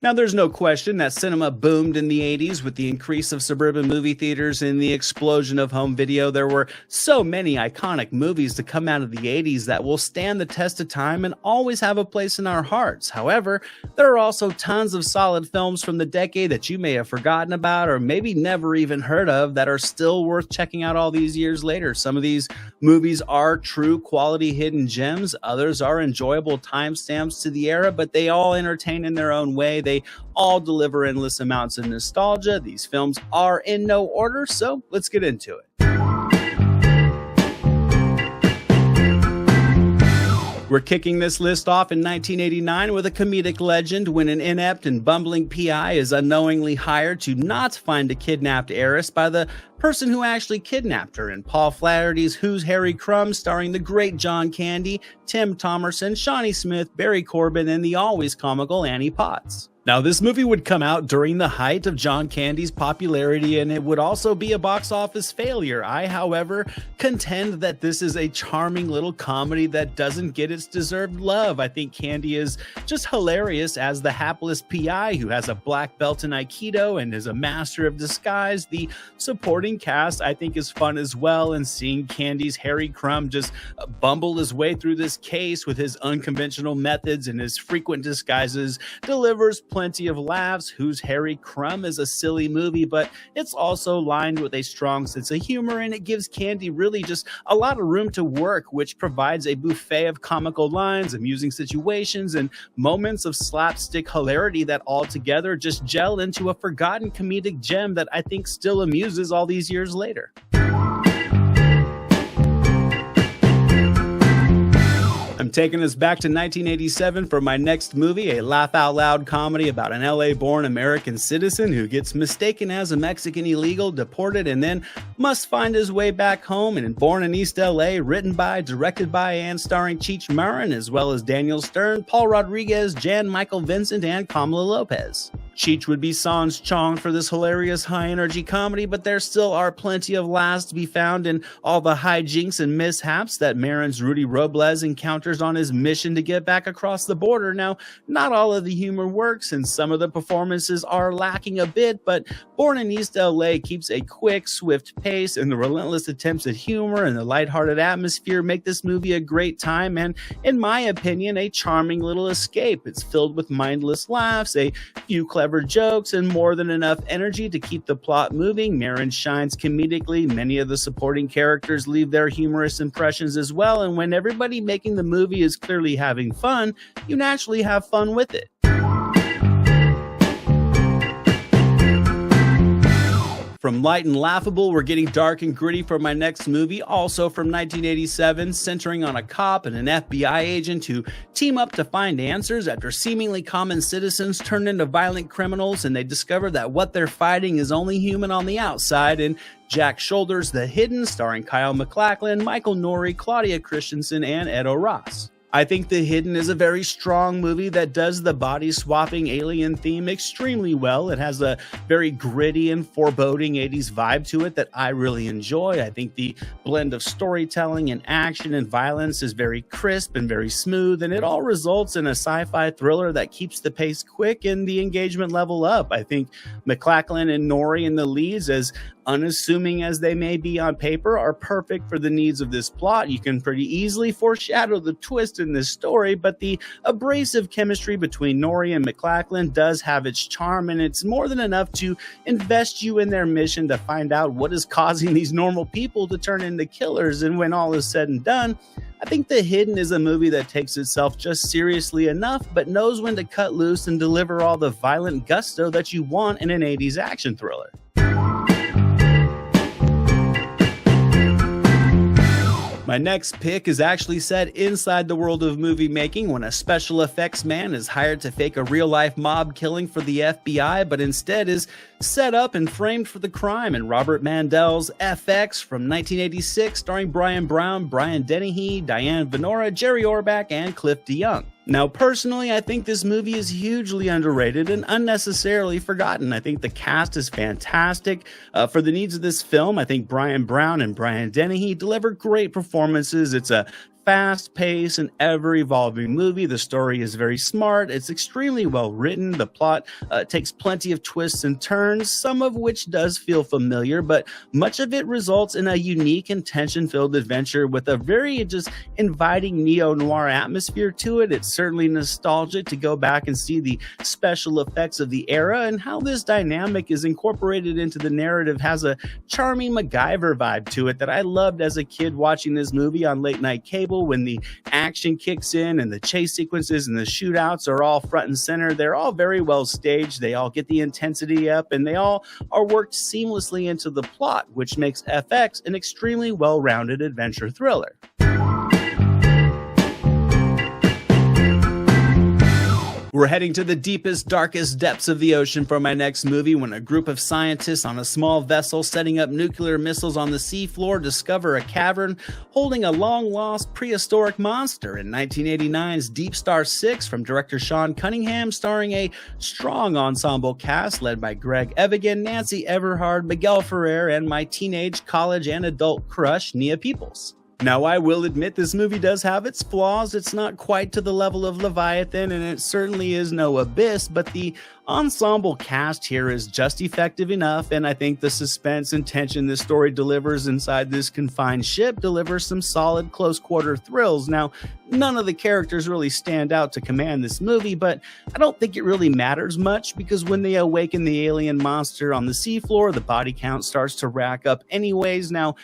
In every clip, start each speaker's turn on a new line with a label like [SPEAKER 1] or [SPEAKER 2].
[SPEAKER 1] Now, there's no question that cinema boomed in the 80s with the increase of suburban movie theaters and the explosion of home video. There were so many iconic movies to come out of the 80s that will stand the test of time and always have a place in our hearts. However, there are also tons of solid films from the decade that you may have forgotten about or maybe never even heard of that are still worth checking out all these years later. Some of these movies are true quality hidden gems. Others are enjoyable timestamps to the era, but they all entertain in their own way. They all deliver endless amounts of nostalgia. These films are in no order, so let's get into it. We're kicking this list off in 1989 with a comedic legend when an inept and bumbling PI is unknowingly hired to not find a kidnapped heiress by the person who actually kidnapped her, in Paul Flaherty's Who's Harry Crumb, starring the great John Candy, Tim Thomerson, Shawnee Smith, Barry Corbin, and the always comical Annie Potts. Now, this movie would come out during the height of John Candy's popularity, and it would also be a box office failure. I, however, contend that this is a charming little comedy that doesn't get its deserved love. I think Candy is just hilarious as the hapless PI who has a black belt in Aikido and is a master of disguise. The supporting cast, I think, is fun as well, and seeing Candy's Harry Crumb just bumble his way through this case with his unconventional methods and his frequent disguises delivers plenty of laughs. Who's Harry Crumb is a silly movie, but it's also lined with a strong sense of humor, and it gives Candy really just a lot of room to work, which provides a buffet of comical lines, amusing situations, and moments of slapstick hilarity that all together just gel into a forgotten comedic gem that I think still amuses all these years later. I'm taking us back to 1987 for my next movie, a laugh-out-loud comedy about an LA-born American citizen who gets mistaken as a Mexican illegal, deported, and then must find his way back home. And Born in East L.A., written by, directed by, and starring Cheech Marin, as well as Daniel Stern, Paul Rodriguez, Jan Michael Vincent, and Kamala Lopez. Cheech would be sans chong for this hilarious high-energy comedy, but there still are plenty of laughs to be found in all the hijinks and mishaps that Marin's Rudy Robles encounters on his mission to get back across the border. Now, not all of the humor works, and some of the performances are lacking a bit, but Born in East L.A. keeps a quick, swift pace, and the relentless attempts at humor and the lighthearted atmosphere make this movie a great time and, in my opinion, a charming little escape. It's filled with mindless laughs, a few clever jokes, and more than enough energy to keep the plot moving. Marin shines comedically. Many of the supporting characters leave their humorous impressions as well, and when everybody making the movie is clearly having fun, you naturally have fun with it. From light and laughable, we're getting dark and gritty for my next movie, also from 1987, centering on a cop and an FBI agent who team up to find answers after seemingly common citizens turn into violent criminals, and they discover that what they're fighting is only human on the outside. And Jack Shoulders' The Hidden, starring Kyle MacLachlan, Michael Nouri, Claudia Christensen, and Edo Ross. I think The Hidden is a very strong movie that does the body-swapping alien theme extremely well. It has a very gritty and foreboding 80s vibe to it that I really enjoy. I think the blend of storytelling and action and violence is very crisp and very smooth, and it all results in a sci-fi thriller that keeps the pace quick and the engagement level up. I think MacLachlan and Nouri in the leads, as unassuming as they may be on paper, are perfect for the needs of this plot. You can pretty easily foreshadow the twist in this story, but the abrasive chemistry between Nouri and MacLachlan does have its charm, and it's more than enough to invest you in their mission to find out what is causing these normal people to turn into killers. And when all is said and done, I think The Hidden is a movie that takes itself just seriously enough, but knows when to cut loose and deliver all the violent gusto that you want in an 80s action thriller. My next pick is actually set inside the world of movie making when a special effects man is hired to fake a real-life mob killing for the FBI, but instead is set up and framed for the crime in Robert Mandel's FX from 1986, starring Brian Brown, Brian Dennehy, Diane Venora, Jerry Orbach, and Cliff DeYoung. Now, personally, I think this movie is hugely underrated and unnecessarily forgotten. I think the cast is fantastic. For the needs of this film, I think Brian Brown and Brian Dennehy deliver great performances. It's a fast-paced and ever-evolving movie. The story is very smart. It's extremely well written. The plot takes plenty of twists and turns, some of which does feel familiar, but much of it results in a unique and tension-filled adventure with a very just inviting neo-noir atmosphere to it. It's certainly nostalgic to go back and see the special effects of the era, and how this dynamic is incorporated into the narrative has a charming MacGyver vibe to it that I loved as a kid watching this movie on late night cable. When the action kicks in and the chase sequences and the shootouts are all front and center, they're all very well staged, they all get the intensity up, and they all are worked seamlessly into the plot, which makes FX an extremely well-rounded adventure thriller. We're heading to the deepest, darkest depths of the ocean for my next movie when a group of scientists on a small vessel setting up nuclear missiles on the seafloor discover a cavern holding a long-lost prehistoric monster. In 1989's DeepStar Six from director Sean Cunningham, starring a strong ensemble cast led by Greg Evigan, Nancy Everhard, Miguel Ferrer, and my teenage, college, and adult crush, Nia Peoples. Now, I will admit this movie does have its flaws. It's not quite to the level of Leviathan, and it certainly is no Abyss, but the ensemble cast here is just effective enough, and I think the suspense and tension this story delivers inside this confined ship delivers some solid close-quarter thrills. Now, none of the characters really stand out to command this movie, but I don't think it really matters much, because when they awaken the alien monster on the seafloor, the body count starts to rack up anyways. Now,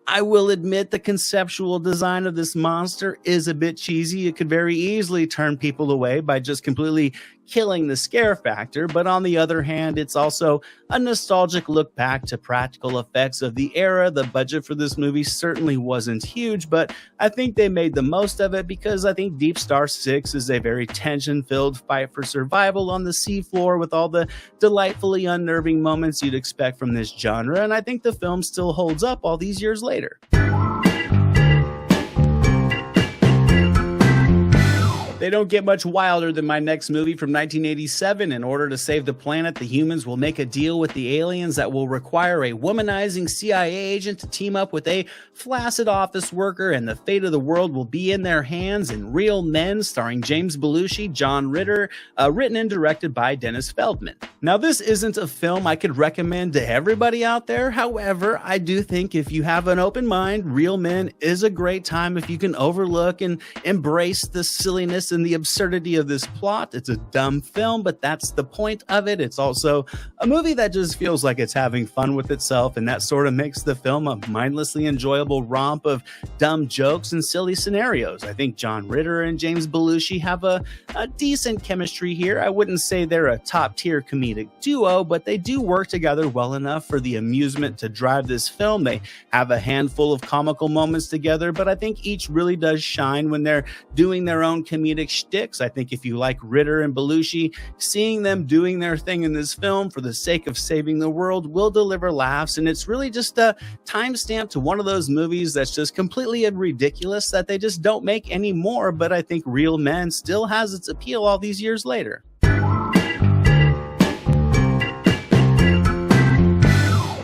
[SPEAKER 1] I will admit the conceptual design of this monster is a bit cheesy. It could very easily turn people away by just completely killing the scare factor, but on the other hand, it's also a nostalgic look back to practical effects of the era. The budget for this movie certainly wasn't huge, but I think they made the most of it, because I think DeepStar Six is a very tension-filled fight for survival on the seafloor with all the delightfully unnerving moments you'd expect from this genre, and I think the film still holds up all these years later. They don't get much wilder than my next movie from 1987. In order to save the planet, the humans will make a deal with the aliens that will require a womanizing CIA agent to team up with a flaccid office worker, and the fate of the world will be in their hands. In Real Men, starring James Belushi, John Ritter, written and directed by Dennis Feldman. Now, this isn't a film I could recommend to everybody out there. However, I do think if you have an open mind, Real Men is a great time if you can overlook and embrace the silliness and the absurdity of this plot. It's a dumb film, but that's the point of it. It's also a movie that just feels like it's having fun with itself, and that sort of makes the film a mindlessly enjoyable romp of dumb jokes and silly scenarios. I think John Ritter and James Belushi have a decent chemistry here. I wouldn't say they're a top-tier comedic duo, but they do work together well enough for the amusement to drive this film. They have a handful of comical moments together, but I think each really does shine when they're doing their own comedic shticks. I think if you like Ritter and Belushi, seeing them doing their thing in this film for the sake of saving the world will deliver laughs, and it's really just a timestamp to one of those movies that's just completely ridiculous that they just don't make anymore, but I think Real Men still has its appeal all these years later.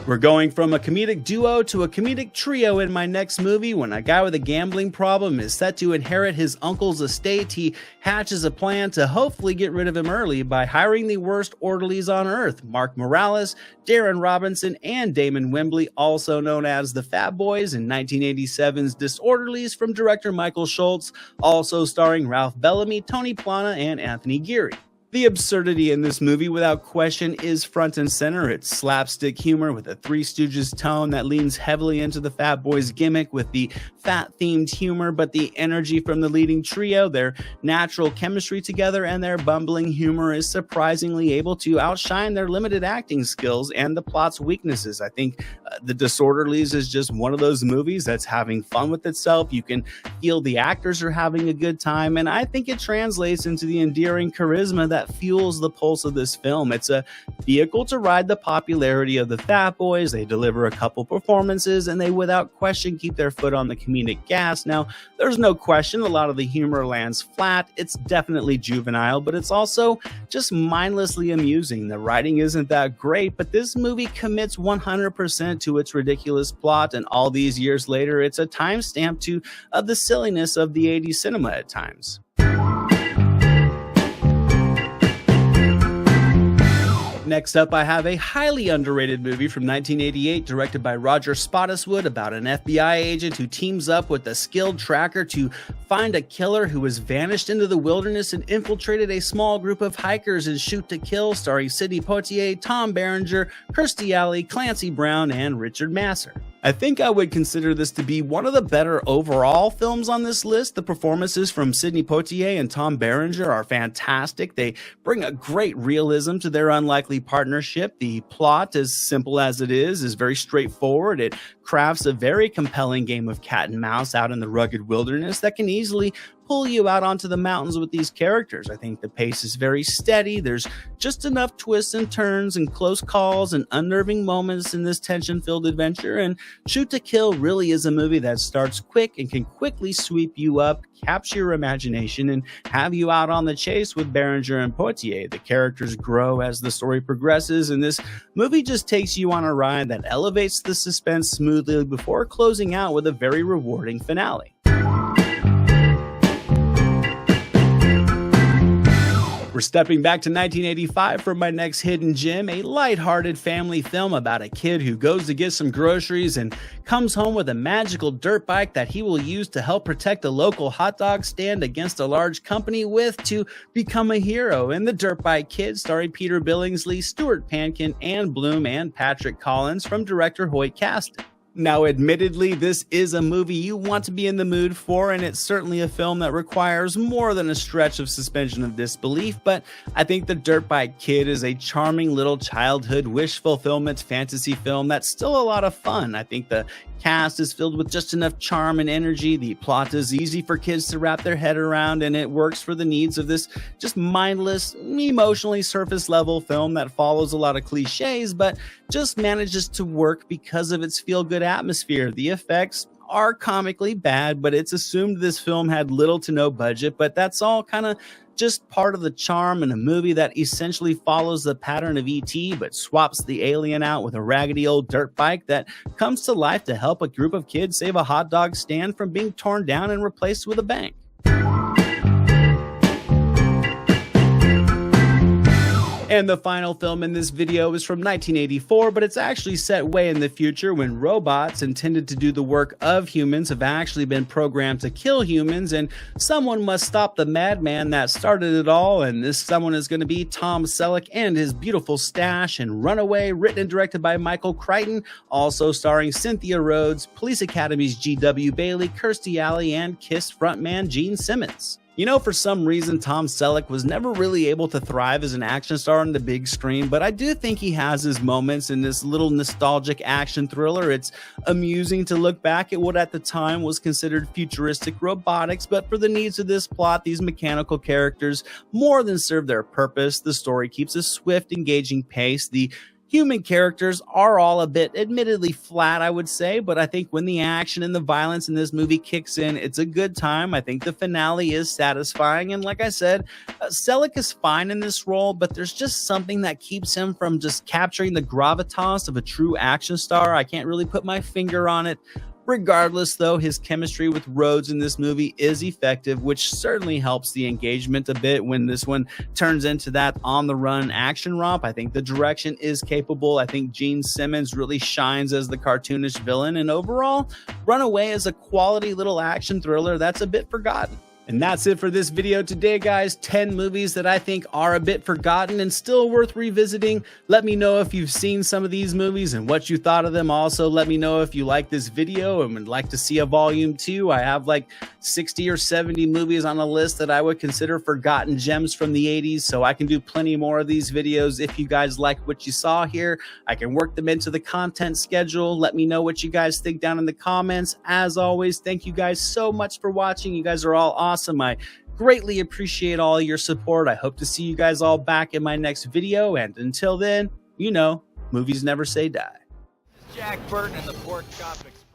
[SPEAKER 1] We're going from a comedic duo to a comedic trio in my next movie. When a guy with a gambling problem is set to inherit his uncle's estate, he hatches a plan to hopefully get rid of him early by hiring the worst orderlies on earth: Mark Morales, Darren Robinson, and Damon Wembley, also known as the Fat Boys, in 1987's Disorderlies from director Michael Schultz, also starring Ralph Bellamy, Tony Plana, and Anthony Geary. The absurdity in this movie, without question, is front and center. It's slapstick humor with a Three Stooges tone that leans heavily into the Fat Boys gimmick with the fat-themed humor, but the energy from the leading trio, their natural chemistry together, and their bumbling humor is surprisingly able to outshine their limited acting skills and the plot's weaknesses. I think The Disorderlies is just one of those movies that's having fun with itself. You can feel the actors are having a good time, and I think it translates into the endearing charisma that fuels the pulse of this film. It's a vehicle to ride the popularity of the Fat Boys. They deliver a couple performances, and they without question keep their foot on the comedic gas. Now, there's no question a lot of the humor lands flat. It's definitely juvenile, but it's also just mindlessly amusing. The writing isn't that great, but this movie commits 100% testament to its ridiculous plot, and all these years later, it's a timestamp to the silliness of the 80s cinema at times. Next up, I have a highly underrated movie from 1988 directed by Roger Spottiswoode about an FBI agent who teams up with a skilled tracker to find a killer who has vanished into the wilderness and infiltrated a small group of hikers in Shoot to Kill, starring Sidney Poitier, Tom Berenger, Kirstie Alley, Clancy Brown, and Richard Masur. I think I would consider this to be one of the better overall films on this list. The performances from Sidney Poitier and Tom Berenger are fantastic. They bring a great realism to their unlikely partnership. The plot, as simple as it is very straightforward. It crafts a very compelling game of cat and mouse out in the rugged wilderness that can easily pull you out onto the mountains with these characters. I think the pace is very steady. There's just enough twists and turns and close calls and unnerving moments in this tension-filled adventure, and Shoot to Kill really is a movie that starts quick and can quickly sweep you up, capture your imagination, and have you out on the chase with Berenger and Poitier. The characters grow as the story progresses, and this movie just takes you on a ride that elevates the suspense smoothly before closing out with a very rewarding finale. We're stepping back to 1985 for my next hidden gem, a lighthearted family film about a kid who goes to get some groceries and comes home with a magical dirt bike that he will use to help protect a local hot dog stand against a large company with to become a hero. In The Dirt Bike Kid, starring Peter Billingsley, Stuart Pankin, Ann Bloom, and Patrick Collins from director Hoyt Caston. Now, admittedly, this is a movie you want to be in the mood for, and it's certainly a film that requires more than a stretch of suspension of disbelief, but I think The Dirt Bike Kid is a charming little childhood wish fulfillment fantasy film that's still a lot of fun. I think the cast is filled with just enough charm and energy. The plot is easy for kids to wrap their head around, and it works for the needs of this just mindless, emotionally surface level film that follows a lot of cliches, but just manages to work because of its feel-good atmosphere. The effects are comically bad, but it's assumed this film had little to no budget, but that's all kind of just part of the charm in a movie that essentially follows the pattern of E.T. but swaps the alien out with a raggedy old dirt bike that comes to life to help a group of kids save a hot dog stand from being torn down and replaced with a bank. And the final film in this video is from 1984, but it's actually set way in the future when robots intended to do the work of humans have actually been programmed to kill humans, and someone must stop the madman that started it all, and this someone is going to be Tom Selleck and his beautiful stash in Runaway, written and directed by Michael Crichton, also starring Cynthia Rhodes, Police Academy's G.W. Bailey, Kirstie Alley, and KISS frontman Gene Simmons. You know, for some reason, Tom Selleck was never really able to thrive as an action star on the big screen, but I do think he has his moments in this little nostalgic action thriller. It's amusing to look back at what at the time was considered futuristic robotics, but for the needs of this plot, these mechanical characters more than serve their purpose. The story keeps a swift, engaging pace. The human characters are all a bit admittedly flat, I would say, but I think when the action and the violence in this movie kicks in, it's a good time. I think the finale is satisfying, and like I said, Selleck is fine in this role, but there's just something that keeps him from just capturing the gravitas of a true action star. I can't really put my finger on it. Regardless, though, his chemistry with Rhodes in this movie is effective, which certainly helps the engagement a bit when this one turns into that on-the-run action romp. I think the direction is capable. I think Gene Simmons really shines as the cartoonish villain, and overall, Runaway is a quality little action thriller that's a bit forgotten. And that's it for this video today, guys. 10 movies that I think are a bit forgotten and still worth revisiting. Let me know if you've seen some of these movies and what you thought of them. Also, let me know if you like this video and would like to see a volume 2. I have like 60 or 70 movies on a list that I would consider forgotten gems from the 80s, so I can do plenty more of these videos. If you guys like what you saw here, I can work them into the content schedule. Let me know what you guys think down in the comments. As always, thank you guys so much for watching. You guys are all awesome. I greatly appreciate all your support. I hope to see you guys all back in my next video, and until then, you know, movies never say die.
[SPEAKER 2] Jack Burton and the Pork Chop Express.